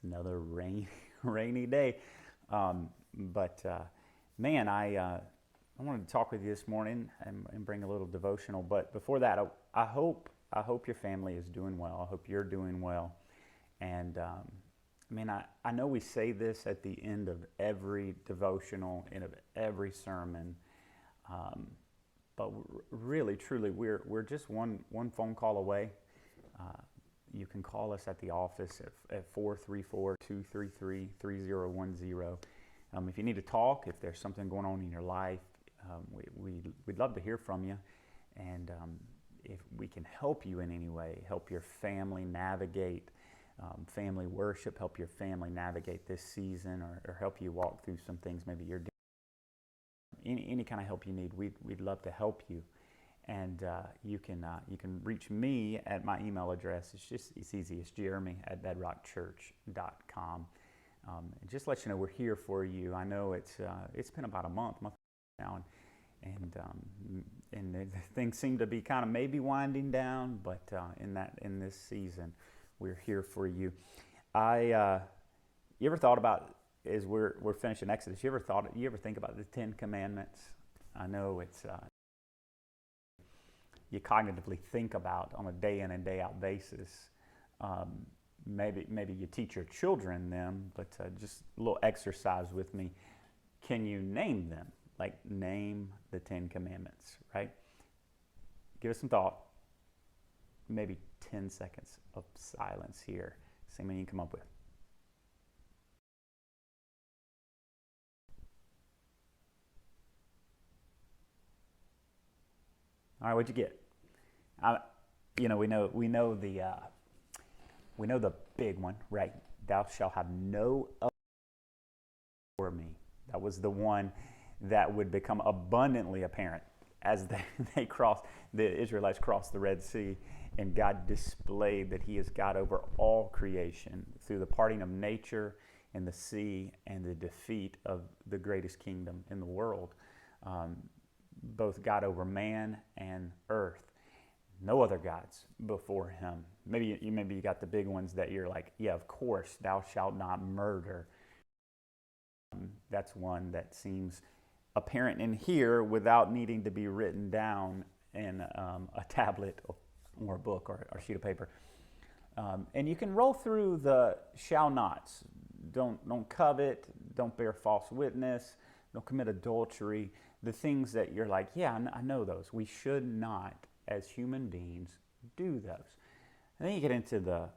Another rainy day. Man, I wanted to talk with you this morning and bring a little devotional. But before that, I hope your family is doing well. I hope you're doing well. And I know we say this at the end of every devotional and of every sermon, but really, truly, we're just one phone call away. You can call us at the office at 434-233-3010. If you need to talk, if there's something going on in your life, we'd love to hear from you. And if we can help you in any way, help your family navigate family worship, help your family navigate this season, or help you walk through some things maybe you're doing, any kind of help you need, we'd love to help you. And you can reach me at my email address. It's easy. It's jeremy@bedrockchurch.com. And just let you know we're here for you. I know it's been about a month now, and things seem to be kind of maybe winding down, but in this season, we're here for you. You ever thought about, as we're finishing Exodus, you ever think about the Ten Commandments? I know it's you cognitively think about on a day in and day out basis. Maybe you teach your children them, but just a little exercise with me. Can you name them? Like, name the Ten Commandments, right? Give us some thought. Maybe 10 seconds of silence here. See what you can come up with. All right, what'd you get? We know the big one, right? Thou shalt have no other before me. That was the one that would become abundantly apparent as the Israelites crossed the Red Sea, and God displayed that He is God over all creation through the parting of nature and the sea and the defeat of the greatest kingdom in the world. Both God over man and earth. No other gods before Him. Maybe you got the big ones that you're like, yeah, of course, thou shalt not murder. That's one that seems apparent in here without needing to be written down in a tablet or a book or a sheet of paper. And you can roll through the shall nots. Don't covet. Don't bear false witness. Don't commit adultery. The things that you're like, yeah, I know those. We should not, as human beings, do those. And then you get into the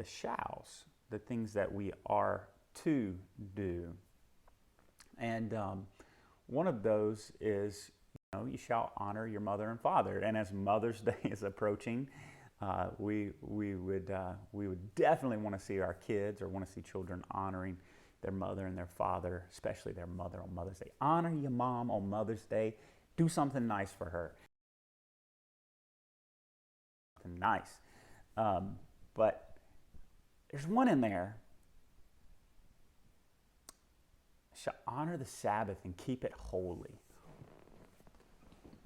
shalls, the things that we are to do. And one of those is, you shall honor your mother and father. And as Mother's Day is approaching, we would definitely want to see our kids, or want to see children honoring their mother and their father, especially their mother on Mother's Day. Honor your mom on Mother's Day. Do something nice for her. Something nice. But there's one in there. Shall honor the Sabbath and keep it holy.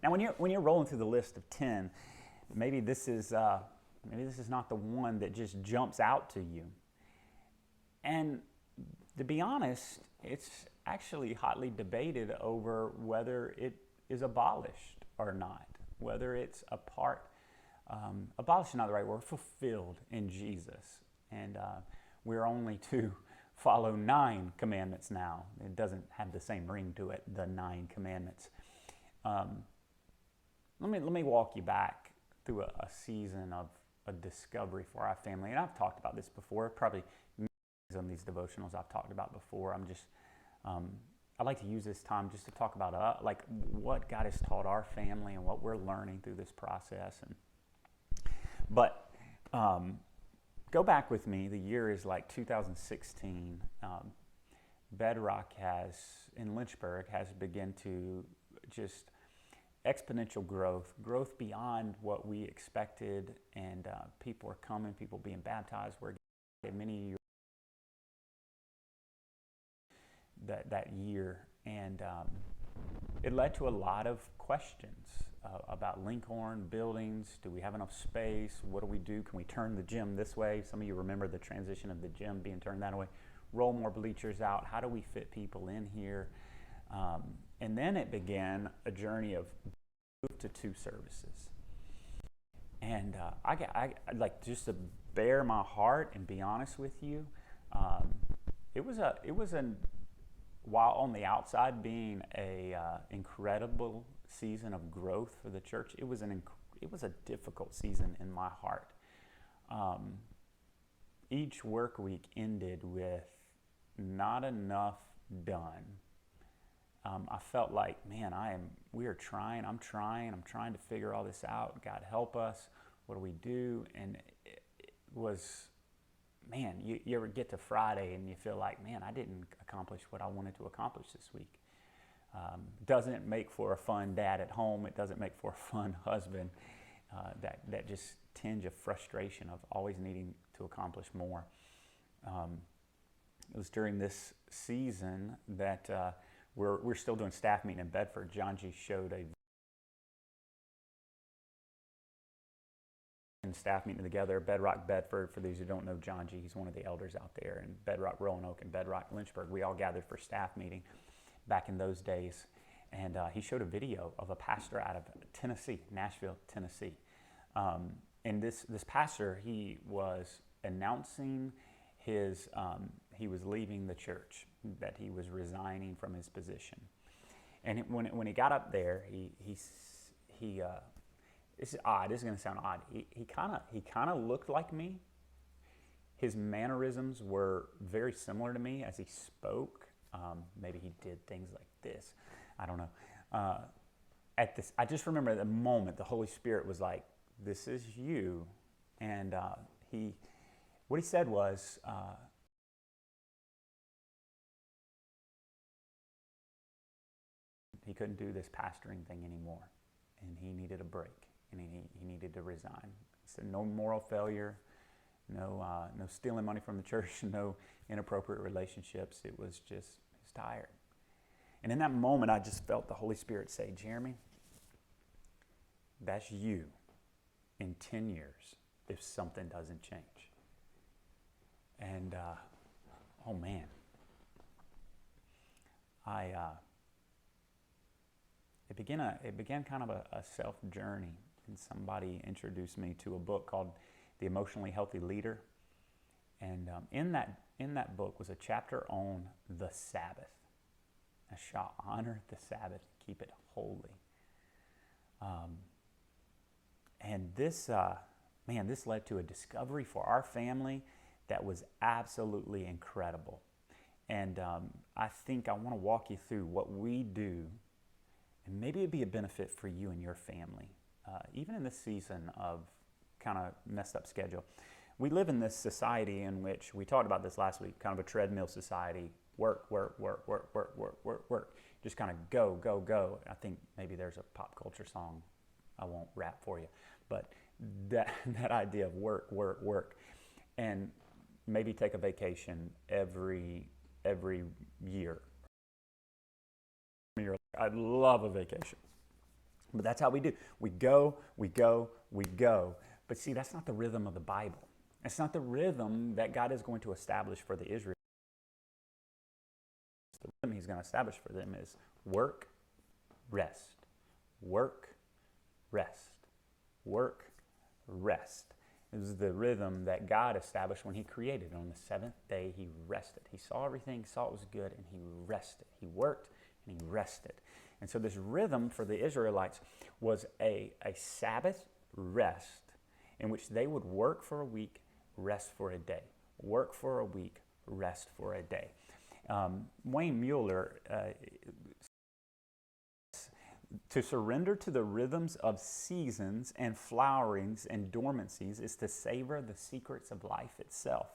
Now, when you're rolling through the list of 10, maybe this is not the one that just jumps out to you. And to be honest, it's actually hotly debated over whether it is abolished or not, whether it's abolished is not the right word, fulfilled in Jesus. And we're only to follow 9 commandments now. It doesn't have the same ring to it, the 9 commandments. Let me walk you back through a season of a discovery for our family. And I've talked about this before, probably on these devotionals I've talked about before. I like to use this time just to talk about like what God has taught our family and what we're learning through this process. But go back with me. The year is like 2016. Bedrock in Lynchburg has begun to just exponential growth beyond what we expected, and people are coming, people being baptized. We're getting many that year, and it led to a lot of questions about Lincoln buildings. Do we have enough space? What do we do? Can we turn the gym this way? Some of you remember the transition of the gym being turned that way. Roll more bleachers out. How do we fit people in here? And then it began a journey of move to 2 services. And I like, just to bare my heart and be honest with you, it was while on the outside being a incredible season of growth for the church, it was a difficult season in my heart. Each work week ended with not enough done. I felt like, man, I'm trying to figure all this out. God help us. What do we do? And it was, man, you ever get to Friday and you feel like, man, I didn't accomplish what I wanted to accomplish this week. Doesn't make for a fun dad at home. It doesn't make for a fun husband. That just tinge of frustration of always needing to accomplish more. It was during this season that we're still doing staff meeting in Bedford. John G. showed a staff meeting together, Bedrock, Bedford. For those who don't know John G., he's one of the elders out there, and Bedrock, Roanoke, and Bedrock, Lynchburg. We all gathered for staff meeting back in those days, and he showed a video of a pastor out of Tennessee, Nashville, Tennessee. And this pastor, he was announcing he was leaving the church, that he was resigning from his position. And when he got up there, this is odd. This is going to sound odd. He kind of looked like me. His mannerisms were very similar to me as he spoke. Maybe he did things like this. I don't know. I just remember at the moment the Holy Spirit was like, "This is you," and what he said was, he couldn't do this pastoring thing anymore, and he needed a break. And he needed to resign. He said, no moral failure, no stealing money from the church, no inappropriate relationships. It was just, he was tired. And in that moment, I just felt the Holy Spirit say, Jeremy, that's you in 10 years if something doesn't change. And, oh man, it began kind of a self journey. And somebody introduced me to a book called The Emotionally Healthy Leader. And in that book was a chapter on the Sabbath. I shall honor the Sabbath, keep it holy. And this led to a discovery for our family that was absolutely incredible. And I think I want to walk you through what we do, and maybe it'd be a benefit for you and your family. Even in this season of kind of messed up schedule. We live in this society in which, we talked about this last week, kind of a treadmill society. Work. Just kind of go. I think maybe there's a pop culture song. I won't rap for you. But that idea of work. And maybe take a vacation every year. I'd love a vacation. But that's how we do. We go. But see, that's not the rhythm of the Bible. It's not the rhythm that God is going to establish for the Israelites. The rhythm he's going to establish for them is work, rest. Work, rest. Work, rest. This is the rhythm that God established when he created. On the 7th day, he rested. He saw everything, saw it was good, and he rested. He worked and he rested. And so this rhythm for the Israelites was a Sabbath rest in which they would work for a week, rest for a day. Work for a week, rest for a day. Wayne Mueller, to surrender to the rhythms of seasons and flowerings and dormancies is to savor the secrets of life itself.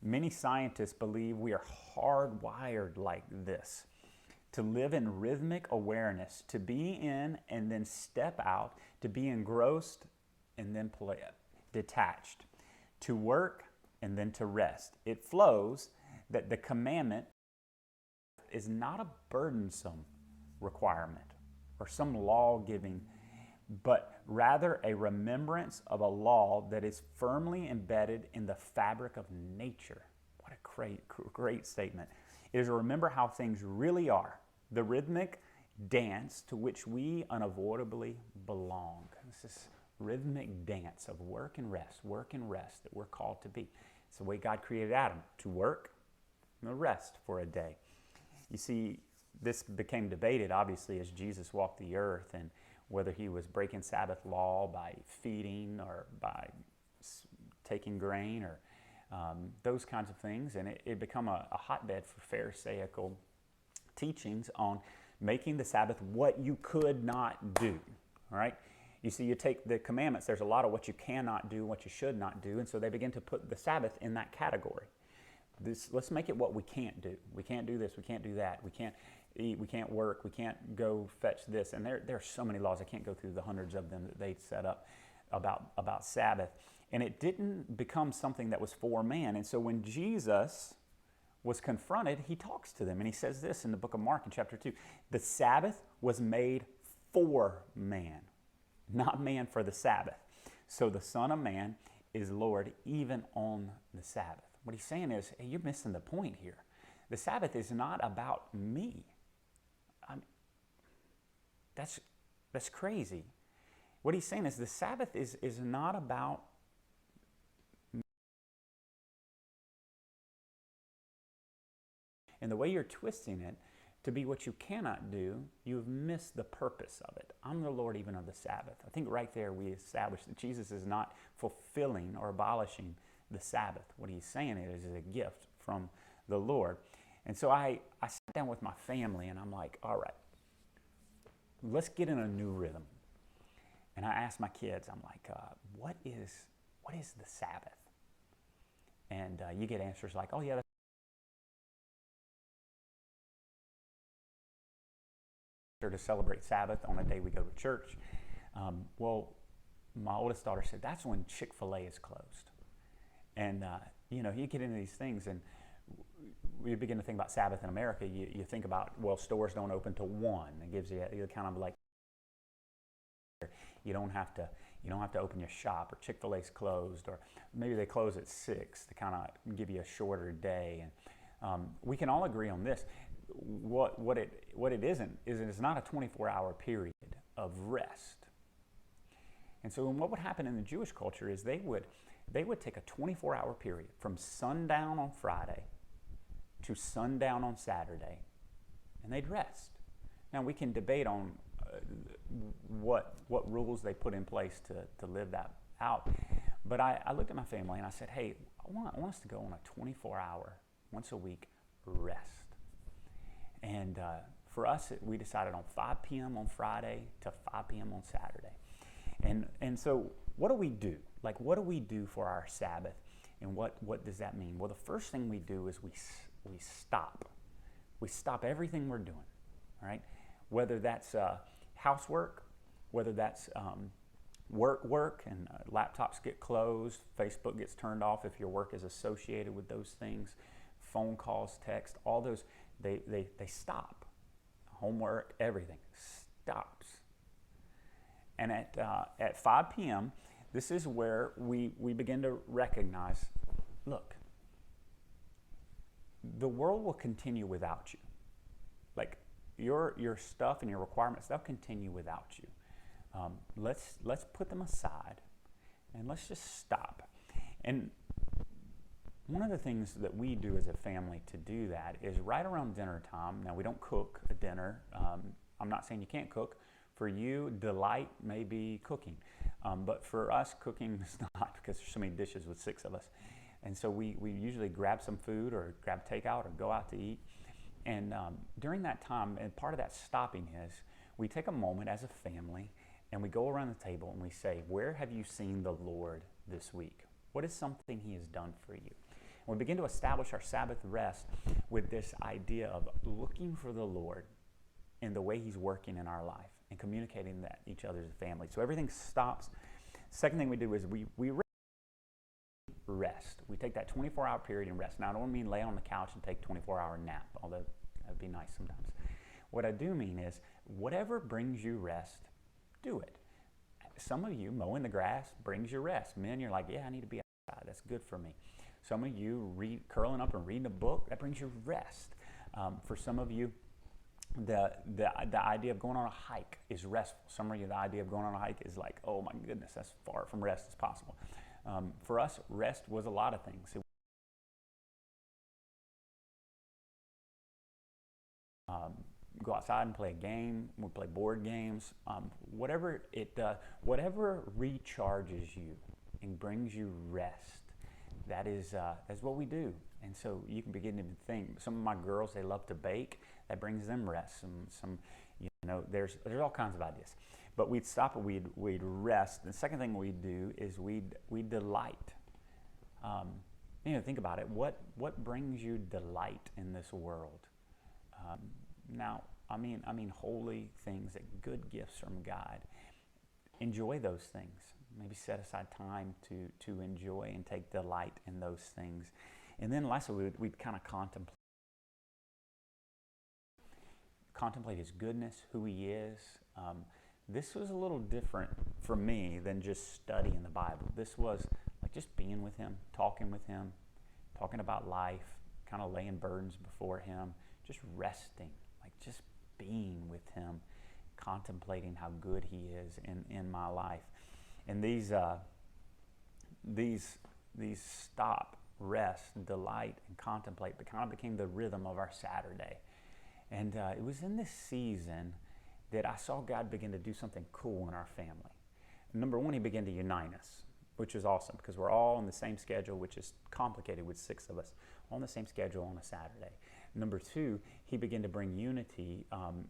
Many scientists believe we are hardwired like this, to live in rhythmic awareness, to be in and then step out, to be engrossed and then detached, to work and then to rest. It flows that the commandment is not a burdensome requirement or some law giving, but rather a remembrance of a law that is firmly embedded in the fabric of nature. What a great statement. It is to remember how things really are, the rhythmic dance to which we unavoidably belong. This is rhythmic dance of work and rest that we're called to be. It's the way God created Adam, to work and rest for a day. You see, this became debated, obviously, as Jesus walked the earth, and whether he was breaking Sabbath law by feeding or by taking grain or those kinds of things. And it became a hotbed for Pharisaical teachings on making the Sabbath what you could not do. All right? You see, you take the commandments, there's a lot of what you cannot do, what you should not do, and so they begin to put the Sabbath in that category. Let's make it what we can't do. We can't do this, we can't do that, we can't eat, we can't work, we can't go fetch this. And there are so many laws, I can't go through the hundreds of them that they set up about Sabbath. And it didn't become something that was for man. And so when Jesus was confronted, he talks to them, and he says this in the book of Mark in chapter 2. The Sabbath was made for man, not man for the Sabbath. So the Son of Man is Lord even on the Sabbath. What he's saying is, hey, you're missing the point here. The Sabbath is not about me. That's crazy. What he's saying is the Sabbath is not about me. And the way you're twisting it to be what you cannot do, you've missed the purpose of it. I'm the Lord even of the Sabbath. I think right there we establish that Jesus is not fulfilling or abolishing the Sabbath. What he's saying is a gift from the Lord. And so I sat down with my family, and I'm like, all right, let's get in a new rhythm. And I asked my kids, I'm like, what is the Sabbath? And you get answers like, oh yeah, that's to celebrate Sabbath on a day we go to church. Well, my oldest daughter said, that's when Chick-fil-A is closed. And, you get into these things, and we begin to think about Sabbath in America. You think about, well, stores don't open till 1. It gives you kind of like, you don't have to open your shop, or Chick-fil-A's closed, or maybe they close at 6 to kind of give you a shorter day. And we can all agree on this. What it isn't is it's not a 24-hour period of rest. And so what would happen in the Jewish culture is they would take a 24-hour period from sundown on Friday to sundown on Saturday, and they'd rest. Now we can debate on what rules they put in place to live that out, but I looked at my family and I said, hey, I want us to go on a 24-hour, once a week rest. And for us, we decided on 5 p.m. on Friday to 5 p.m. on Saturday. And so what do we do? Like, what do we do for our Sabbath? And what does that mean? Well, the first thing we do is we stop. We stop everything we're doing, all right? Whether that's housework, whether that's work and laptops get closed, Facebook gets turned off if your work is associated with those things, phone calls, text, all those, they stop. Homework, everything stops. And at 5 p.m., this is where we begin to recognize, look, the world will continue without you. Like your stuff and your requirements, they'll continue without you. Let's put them aside and let's just stop. And one of the things that we do as a family to do that is right around dinner time. Now, we don't cook a dinner. I'm not saying you can't cook. For you, delight may be cooking. But for us, cooking is not, because there's so many dishes with 6 of us. And so we usually grab some food or grab takeout or go out to eat. And during that time, and part of that stopping is we take a moment as a family and we go around the table and we say, where have you seen the Lord this week? What is something he has done for you? And we begin to establish our Sabbath rest with this idea of looking for the Lord in the way he's working in our life and communicating that to each other as a family. So everything stops. Second thing we do is we rest. We take that 24-hour period and rest. Now, I don't mean lay on the couch and take a 24-hour nap, although that would be nice sometimes. What I do mean is, whatever brings you rest, do it. Some of you, mowing the grass brings you rest. Men, you're like, yeah, I need to be outside. That's good for me. Some of you, curling up and reading a book, that brings you rest. For some of you, the idea of going on a hike is restful. Some of you, the idea of going on a hike is like, oh my goodness, that's far from rest as possible. For us, rest was a lot of things. Go outside and play a game. We play board games. Whatever whatever recharges you and brings you rest, that's what we do. And so you can begin to think. Some of my girls, they love to bake. That brings them rest. There's all kinds of ideas. But we'd stop and we'd rest. The second thing we'd do is we'd delight. Think about it. What brings you delight in this world? Now, I mean holy things, good gifts from God. Enjoy those things. Maybe set aside time to enjoy and take delight in those things. And then lastly, we'd kind of contemplate His goodness, who He is. This was a little different for me than just studying the Bible. This was like just being with Him, talking about life, kind of laying burdens before Him, just resting, like just being with Him, contemplating how good He is in my life. And these stop, rest, delight, and contemplate kind of became the rhythm of our Saturday. And it was in this season that I saw God begin to do something cool in our family. Number one, He began to unite us, which is awesome because we're all on the same schedule, which is complicated with 6 of us, all on the same schedule on a Saturday. Number two, He began to bring unity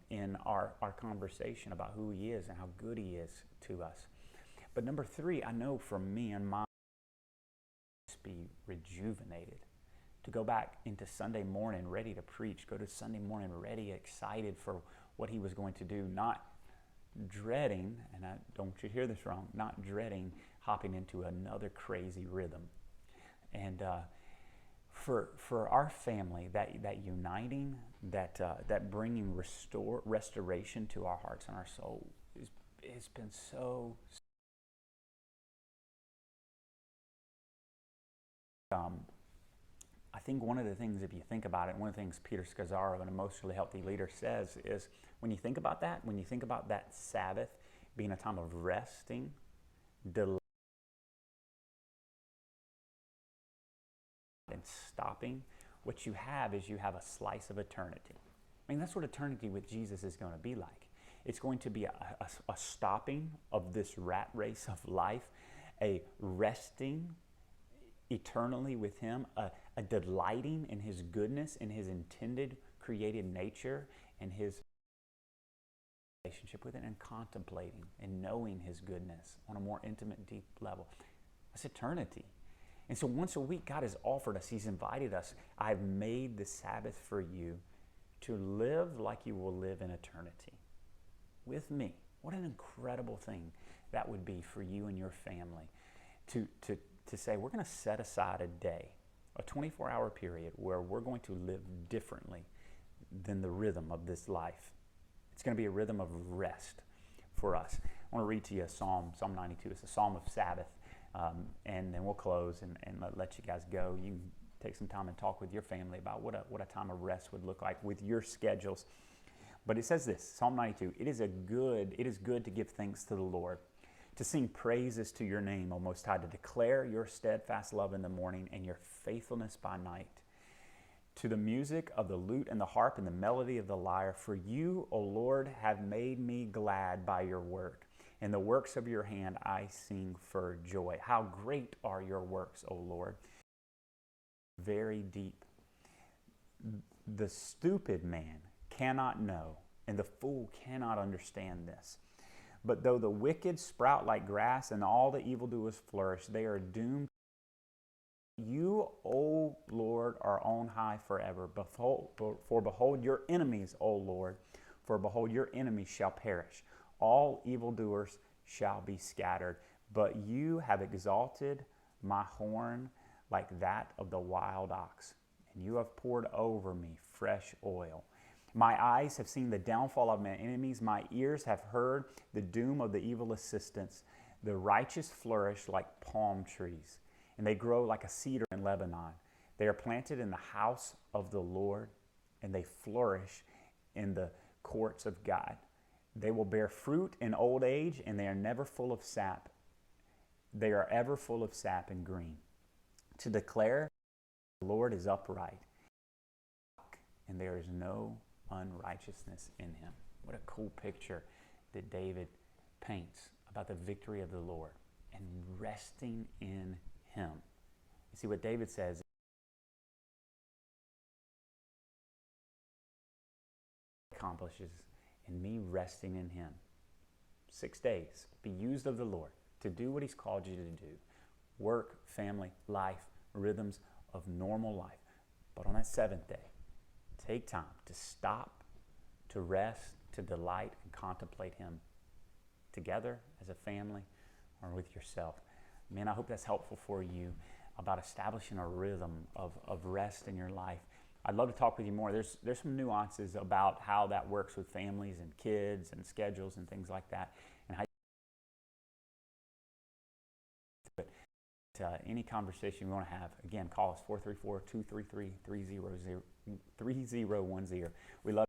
in our conversation about who He is and how good He is to us. But number three, I know for me and my be rejuvenated, to go back into Sunday morning ready to preach, go to Sunday morning ready, excited for what He was going to do, not dreading, and I don't want you to hear this wrong, not dreading hopping into another crazy rhythm. And for our family, that uniting, that bringing restoration to our hearts and our soul, it's been so. I think one of the things, if you think about it, one of the things Peter Scazzaro, an emotionally healthy leader, says is when you think about that Sabbath being a time of resting, delight, and stopping, what you have is you have a slice of eternity. I mean, that's what eternity with Jesus is going to be like. It's going to be a stopping of this rat race of life, a resting eternally with Him, a delighting in His goodness, in His intended created nature, and His relationship with it, and contemplating and knowing His goodness on a more intimate, deep level. That's eternity. And so once a week, God has offered us, He's invited us, I've made the Sabbath for you to live like you will live in eternity with me. What an incredible thing that would be for you and your family to say, we're going to set aside a day, a 24-hour period where we're going to live differently than the rhythm of this life. It's going to be a rhythm of rest for us. I want to read to you a Psalm 92. It's a Psalm of Sabbath, and then we'll close and let you guys go. You can take some time and talk with your family about what a time of rest would look like with your schedules. But it says this, Psalm 92, it is good to give thanks to the Lord, to sing praises to your name, O Most High, to declare your steadfast love in the morning and your faithfulness by night. To the music of the lute and the harp and the melody of the lyre, for you, O Lord, have made me glad by your work. In the works of your hand I sing for joy. How great are your works, O Lord. Very deep. The stupid man cannot know, and the fool cannot understand this. But though the wicked sprout like grass and all the evildoers flourish, they are doomed. You, O Lord, are on high forever. For behold your enemies, O Lord, for behold your enemies shall perish. All evildoers shall be scattered. But you have exalted my horn like that of the wild ox, and you have poured over me fresh oil. My eyes have seen the downfall of my enemies. My ears have heard the doom of the evil assistants. The righteous flourish like palm trees, and they grow like a cedar in Lebanon. They are planted in the house of the Lord, and they flourish in the courts of God. They will bear fruit in old age, and they are never full of sap. They are ever full of sap and green. To declare the Lord is upright, and there is no unrighteousness in him. What a cool picture that David paints about the victory of the Lord and resting in him. You see what David says, accomplishes in me resting in him. 6 days, be used of the Lord to do what he's called you to do. Work, family, life, rhythms of normal life. But on that seventh day, take time to stop, to rest, to delight and contemplate him together as a family or with yourself. Man, I hope that's helpful for you about establishing a rhythm of rest in your life. I'd love to talk with you more. There's some nuances about how that works with families and kids and schedules and things like that. And how any conversation you want to have, again, call us 434-233-3010. We love